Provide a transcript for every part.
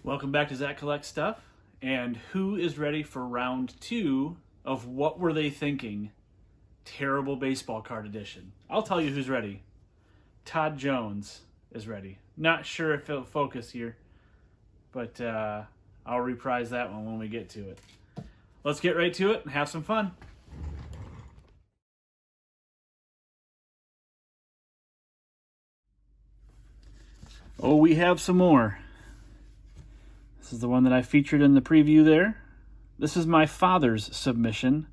Welcome back to Zach Collect Stuff. And who is ready for round 2 of What Were They Thinking? Terrible Baseball Card Edition. I'll tell you who's ready. Todd Jones is ready. Not sure if it'll focus here, but I'll reprise that one when we get to it. Let's get right to it and have some fun. Oh, we have some more. This is the one that I featured in the preview there. This is my father's submission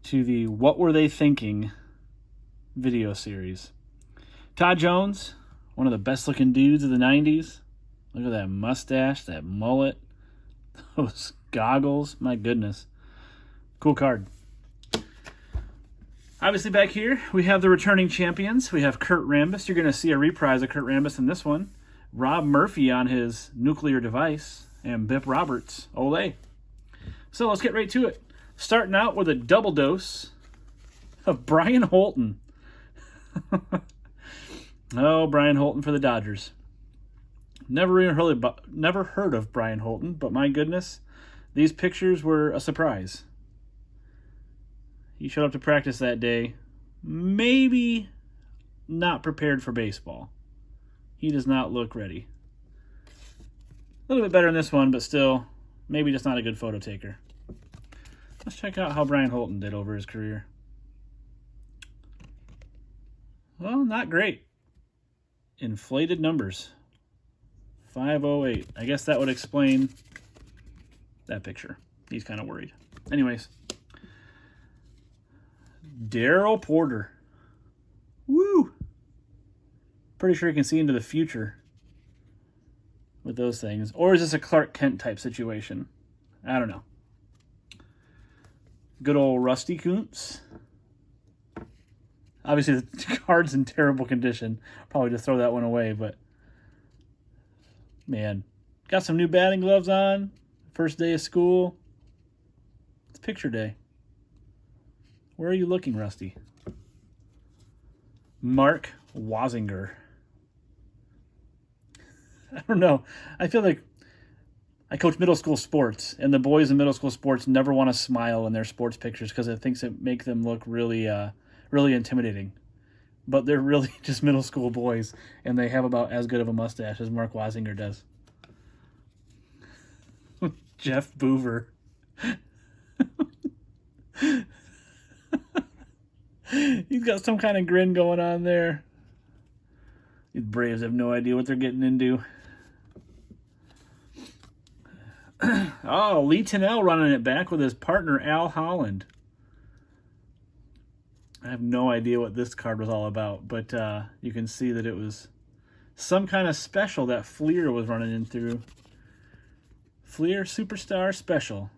to the What Were They Thinking video series. Todd Jones, one of the best looking dudes of the 90s. Look at that mustache, that mullet, those goggles. My goodness. Cool card. Obviously back here, we have the returning champions. We have Kurt Rambis. You're going to see a reprise of Kurt Rambis in this one. Rob Murphy on his nuclear device. And Bip Roberts. Olay. So let's get right to it. Starting out with a double dose of Brian Holton. Oh, Brian Holton for the Dodgers. Never heard of Brian Holton, but my goodness, these pictures were a surprise. He showed up to practice that day, maybe not prepared for baseball. He does not look ready. A little bit better in this one, but still, maybe just not a good photo taker. Let's check out how Brian Holton did over his career. Well, not great. Inflated numbers. 508. I guess that would explain that picture. He's kind of worried. Anyways. Darryl Porter. Woo! Pretty sure you can see into the future with those things. Or is this a Clark Kent type situation? I don't know. Good old Rusty Kuntz. Obviously, the card's in terrible condition. Probably just throw that one away, but man, got some new batting gloves on. First day of school. It's picture day. Where are you looking, Rusty? Mark Wazinger. I don't know. I feel like I coach middle school sports, and the boys in middle school sports never want to smile in their sports pictures because it thinks it makes them look really, really intimidating. But they're really just middle school boys, and they have about as good of a mustache as Mark Wazinger does. Jeff Boover. He's got some kind of grin going on there. These Braves have no idea what they're getting into. Oh, Lee Tennell running it back with his partner, Al Holland. I have no idea what this card was all about, but you can see that it was some kind of special that Fleer was running in through. Fleer Superstar Special.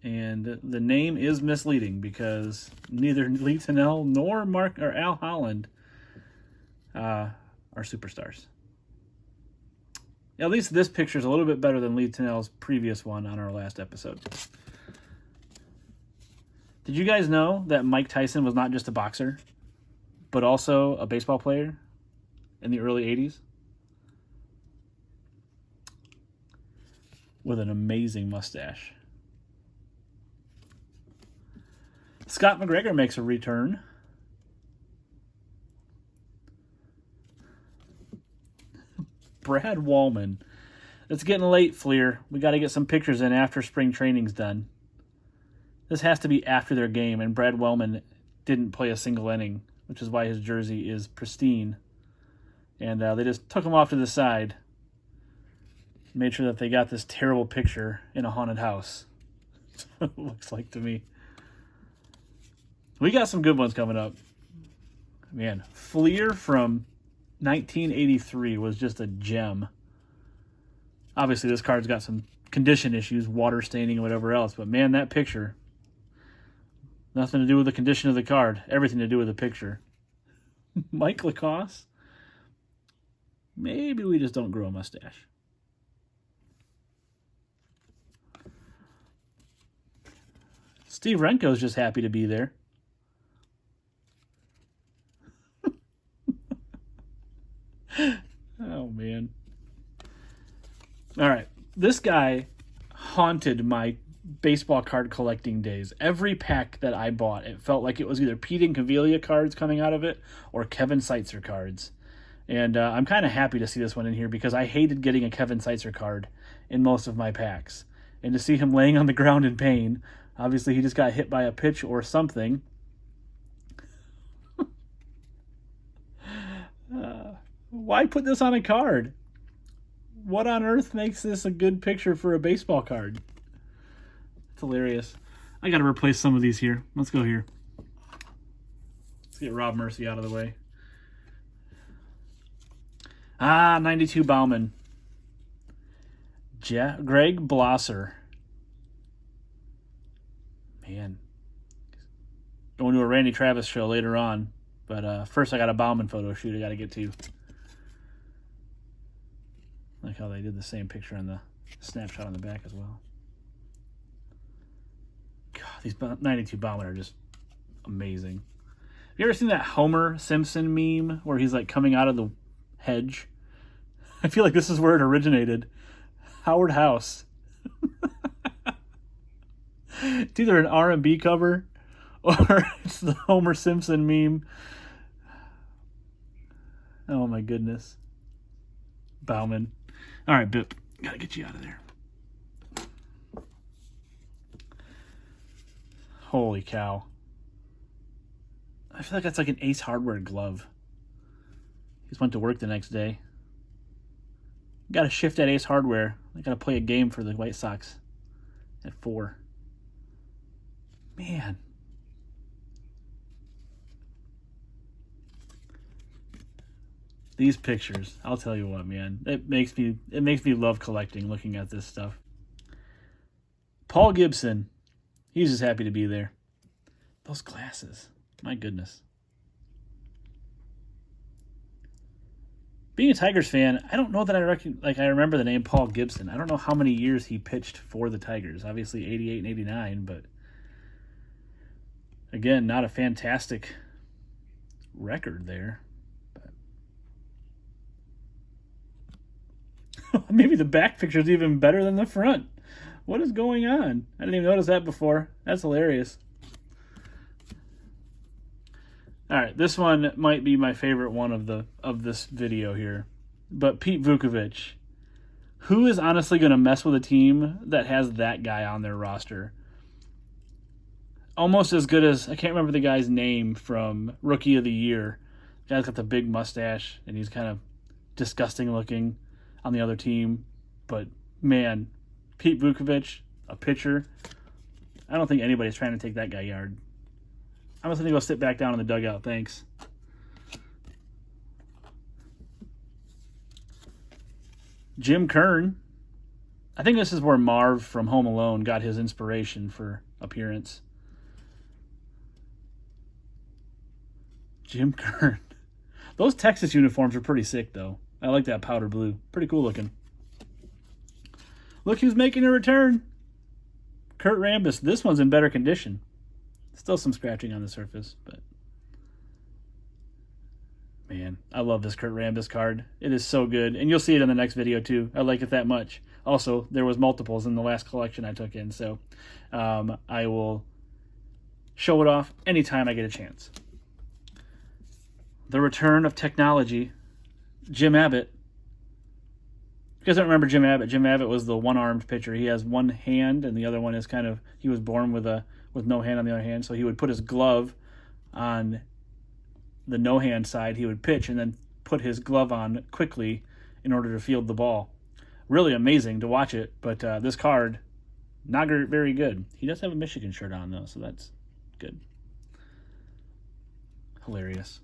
And the name is misleading because neither Lee Tennell nor Al Holland are superstars. At least this picture is a little bit better than Lee Tennell's previous one on our last episode. Did you guys know that Mike Tyson was not just a boxer, but also a baseball player in the early 80s? With an amazing mustache. Scott McGregor makes a return. Brad Wallman. It's getting late, Fleer. We got to get some pictures in after spring training's done. This has to be after their game, and Brad Wellman didn't play a single inning, which is why his jersey is pristine. And they just took him off to the side. Made sure that they got this terrible picture in a haunted house. It looks like to me. We got some good ones coming up. Man, Fleer from 1983 was just a gem. Obviously, this card's got some condition issues, water staining and whatever else, but man, that picture, nothing to do with the condition of the card, everything to do with the picture. Mike Lacoste, maybe we just don't grow a mustache. Steve Renko's just happy to be there. Oh, man. All right. This guy haunted my baseball card collecting days. Every pack that I bought, it felt like it was either Pete Incaviglia cards coming out of it or Kevin Seitzer cards. And I'm kind of happy to see this one in here because I hated getting a Kevin Seitzer card in most of my packs. And to see him laying on the ground in pain, obviously he just got hit by a pitch or something. Why put this on a card? What on earth makes this a good picture for a baseball card? It's hilarious. I got to replace some of these here. Let's go here. Let's get Rob Mercy out of the way. 92 Bowman. Greg Blosser. Man. Going to a Randy Travis show later on. But first I got a Bowman photo shoot I got to get to. Like how they did the same picture on the snapshot on the back as well. God, these 92 Bowman are just amazing. Have you ever seen that Homer Simpson meme where he's like coming out of the hedge? I feel like this is where it originated. Howard House. It's either an R&B cover or it's the Homer Simpson meme. Oh my goodness. Bowman. All right, Bip. Gotta get you out of there. Holy cow. I feel like that's like an Ace Hardware glove. He just went to work the next day. Got to shift at Ace Hardware. I got to play a game for the White Sox at 4. Man. These pictures, I'll tell you what, man. It makes me love collecting, looking at this stuff. Paul Gibson. He's just happy to be there. Those glasses. My goodness. Being a Tigers fan, I don't know that I remember the name Paul Gibson. I don't know how many years he pitched for the Tigers. Obviously 88 and 89, but again, not a fantastic record there. But maybe the back picture is even better than the front. What is going on? I didn't even notice that before. That's hilarious. All right, this one might be my favorite one of this video here. But Pete Vukovich, who is honestly going to mess with a team that has that guy on their roster? Almost as good as, I can't remember the guy's name from Rookie of the Year. The guy's got the big mustache, and he's kind of disgusting looking on the other team. But, man, Pete Vukovich, a pitcher, I don't think anybody's trying to take that guy yard. I'm just going to go sit back down in the dugout. Thanks. Jim Kern. I think this is where Marv from Home Alone got his inspiration for appearance. Jim Kern. Those Texas uniforms are pretty sick, though. I like that powder blue. Pretty cool looking. Look who's making a return. Kurt Rambis. This one's in better condition. Still some scratching on the surface, but man, I love this Kurt Rambis card. It is so good, and you'll see it in the next video too. I like it that much. Also, there was multiples in the last collection I took in, so I will show it off anytime I get a chance. The return of technology. Jim Abbott. If you guys don't remember Jim Abbott, Jim Abbott was the one-armed pitcher. He has one hand, and the other one is kind of, he was born with no hand on the other hand, so he would put his glove on the no-hand side. He would pitch and then put his glove on quickly in order to field the ball. Really amazing to watch it, but this card, not very good. He does have a Michigan shirt on, though, so that's good. Hilarious.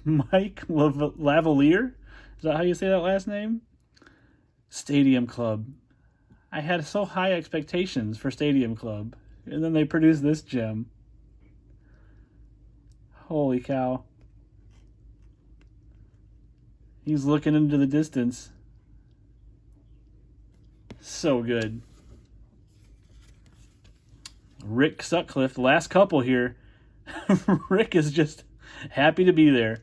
Mike Lavalier? Is that how you say that last name? Stadium Club. I had so high expectations for Stadium Club, and then they produced this gem. Holy cow. He's looking into the distance. So good. Rick Sutcliffe, the last couple here. Rick is just happy to be there.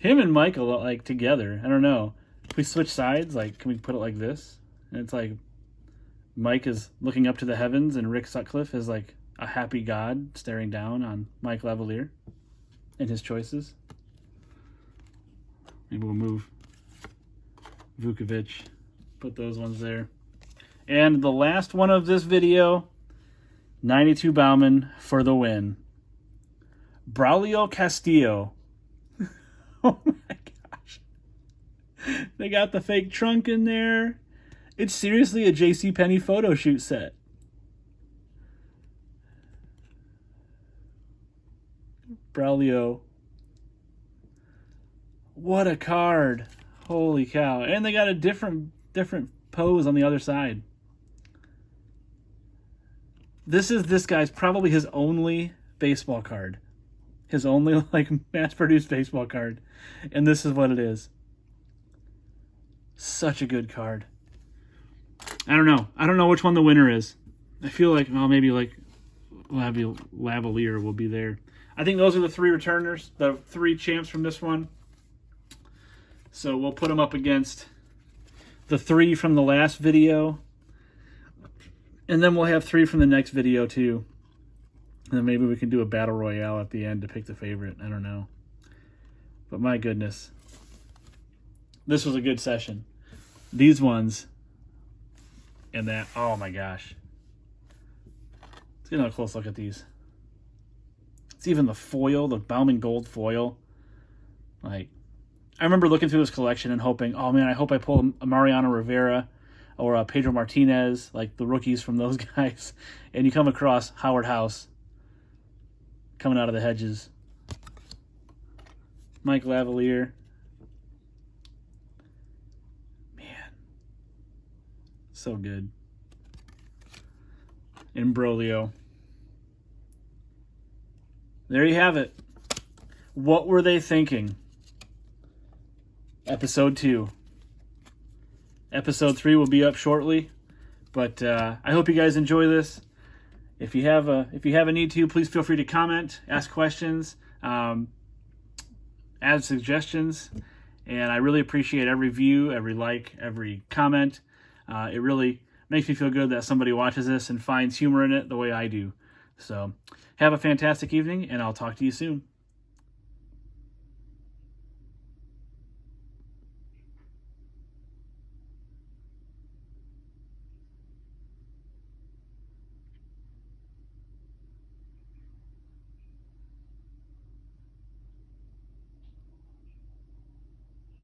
Him and Michael, like, together. I don't know. If we switch sides, like, can we put it like this? And it's like Mike is looking up to the heavens and Rick Sutcliffe is like a happy God staring down on Mike Lavalier and his choices. Maybe we'll move Vukovic, put those ones there. And the last one of this video, 92 Bowman for the win. Braulio Castillo. Oh my gosh. They got the fake trunk in there. It's seriously a JCPenney photo shoot set. Braulio. What a card. Holy cow. And they got a different pose on the other side. This guy's probably his only baseball card. His only, like, mass-produced baseball card. And this is what it is. Such a good card. I don't know. I don't know which one the winner is. I feel like, well, maybe like Lavalier will be there. I think those are the three returners, the three champs from this one. So we'll put them up against the three from the last video. And then we'll have three from the next video too. And then maybe we can do a battle royale at the end to pick the favorite. I don't know. But my goodness. This was a good session. These ones and that, oh my gosh. Let's get another close look at these. It's even the foil, the Bowman Gold foil. Like, I remember looking through this collection and hoping, oh man, I hope I pull a Mariano Rivera or a Pedro Martinez, like the rookies from those guys. And you come across Howard House coming out of the hedges. Mike Lavalier. Man. So good. Imbroglio. There you have it. What were they thinking? Episode 2. Episode 3 will be up shortly. But I hope you guys enjoy this. If you have a need to, please feel free to comment, ask questions, add suggestions, and I really appreciate every view, every like, every comment. It really makes me feel good that somebody watches this and finds humor in it the way I do. So have a fantastic evening, and I'll talk to you soon.